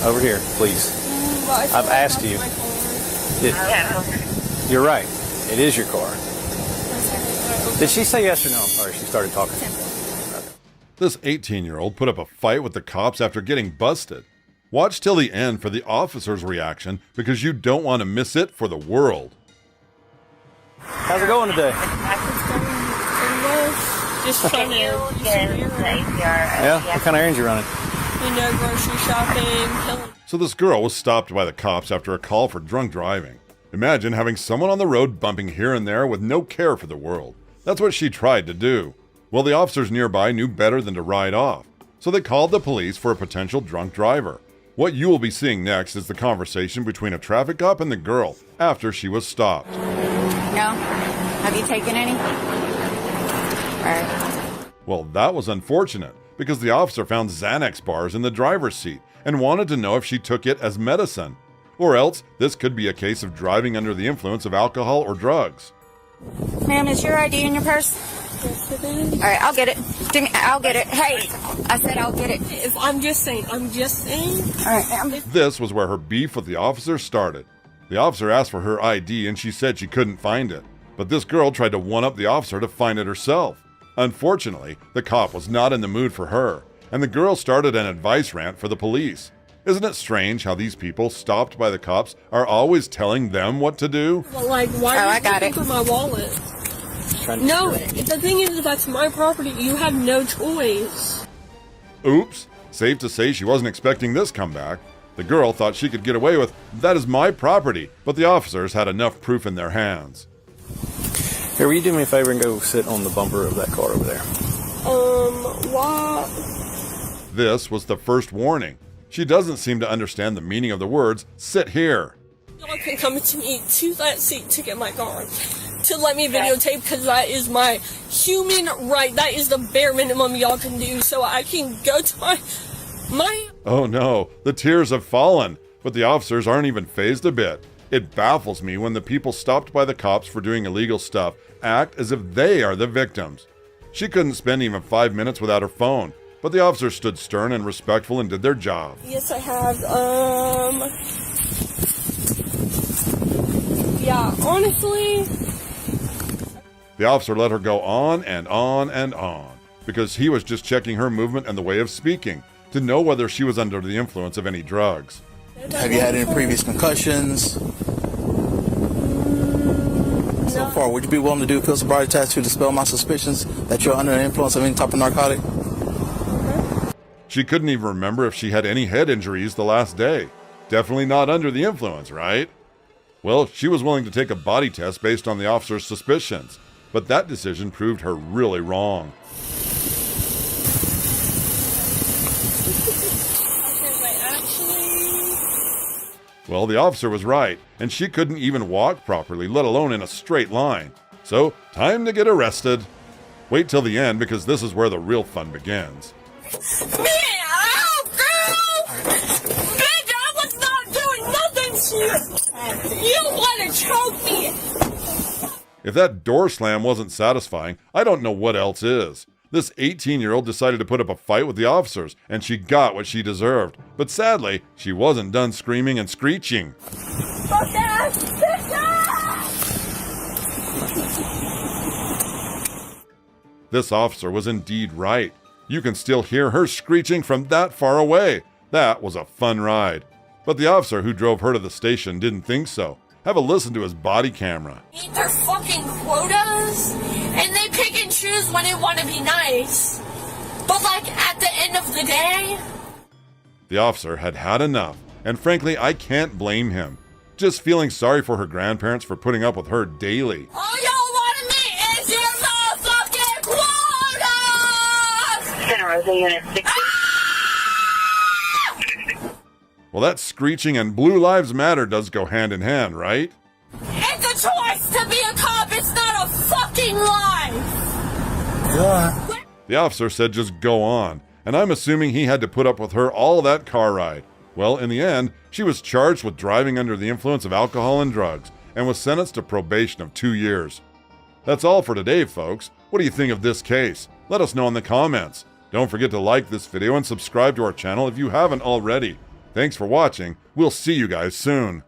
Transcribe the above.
Over here, please. I've asked you. You're right. It is your car. Did she say yes or no? I'm sorry, she started talking. This 18-year-old put up a fight with the cops after getting busted. Watch till the end for the officer's reaction because you don't want to miss it for the world. How's it going today? Just trying to Yeah? What kind of errands you running? Grocery shopping. So this girl was stopped by the cops after a call for drunk driving. Imagine having someone on the road bumping here and there with no care for the world. That's what she tried to do. Well, the officers nearby knew better than to ride off, so they called the police for a potential drunk driver. What you will be seeing next is the conversation between a traffic cop and the girl after she was stopped. No? Have you taken any? All right. Well, that was unfortunate because the officer found Xanax bars in the driver's seat and wanted to know if she took it as medicine. Or else, this could be a case of driving under the influence of alcohol or drugs. Ma'am, is your ID in your purse? Yes, it is. All right, I'll get it. I'll get it. Hey, I said I'll get it. I'm just saying. All right, ma'am. This was where her beef with the officer started. The officer asked for her ID and she said she couldn't find it. But this girl tried to one-up the officer to find it herself. Unfortunately, the cop was not in the mood for her, and the girl started an advice rant for the police. Isn't it strange how these people stopped by the cops are always telling them what to do? Well, like, why are you looking for my wallet? No, the thing is, that's my property. You have no choice. Oops. Safe to say she wasn't expecting this comeback. The girl thought she could get away with, "That is my property," but the officers had enough proof in their hands. Here, will you do me a favor and go sit on the bumper of that car over there? Why? This was the first warning. She doesn't seem to understand the meaning of the words, "sit here." Y'all can come to me to that seat to get my car. To let me videotape, because that is my human right. That is the bare minimum y'all can do, so I can go to my... Oh no, the tears have fallen, but the officers aren't even fazed a bit. It baffles me when the people stopped by the cops for doing illegal stuff act as if they are the victims. She couldn't spend even 5 minutes without her phone, but the officers stood stern and respectful and did their job. Yes, I have. Yeah, honestly... The officer let her go on and on and on, because he was just checking her movement and the way of speaking, to know whether she was under the influence of any drugs. Have you had any previous concussions? So far, would you be willing to do a field sobriety test to dispel my suspicions that you're under the influence of any type of narcotic? She couldn't even remember if she had any head injuries the last day. Definitely not under the influence, right? Well, she was willing to take a body test based on the officer's suspicions, but that decision proved her really wrong. Well, the officer was right, and she couldn't even walk properly, let alone in a straight line. So, time to get arrested. Wait till the end, because this is where the real fun begins. Bitch, I was not doing nothing to you! You want to choke me! If that door slam wasn't satisfying, I don't know what else is. This 18-year-old decided to put up a fight with the officers, and she got what she deserved. But sadly, she wasn't done screaming and screeching. Fuck that! This officer was indeed right. You can still hear her screeching from that far away. That was a fun ride. But the officer who drove her to the station didn't think so. Have a listen to his body camera. Eat their fucking quotas, and they pick and choose when they want to be nice. But like at the end of the day... The officer had had enough, and frankly, I can't blame him. Just feeling sorry for her grandparents for putting up with her daily. All y'all want to meet is your motherfucking quotas! Center Rosa Unit 60. Well, that screeching and Blue Lives Matter does go hand in hand, right? It's a choice to be a cop, it's not a fucking life! Yeah. The officer said just go on, and I'm assuming he had to put up with her all that car ride. Well, in the end, she was charged with driving under the influence of alcohol and drugs, and was sentenced to probation of 2 years. That's all for today, folks. What do you think of this case? Let us know in the comments. Don't forget to like this video and subscribe to our channel if you haven't already. Thanks for watching. We'll see you guys soon.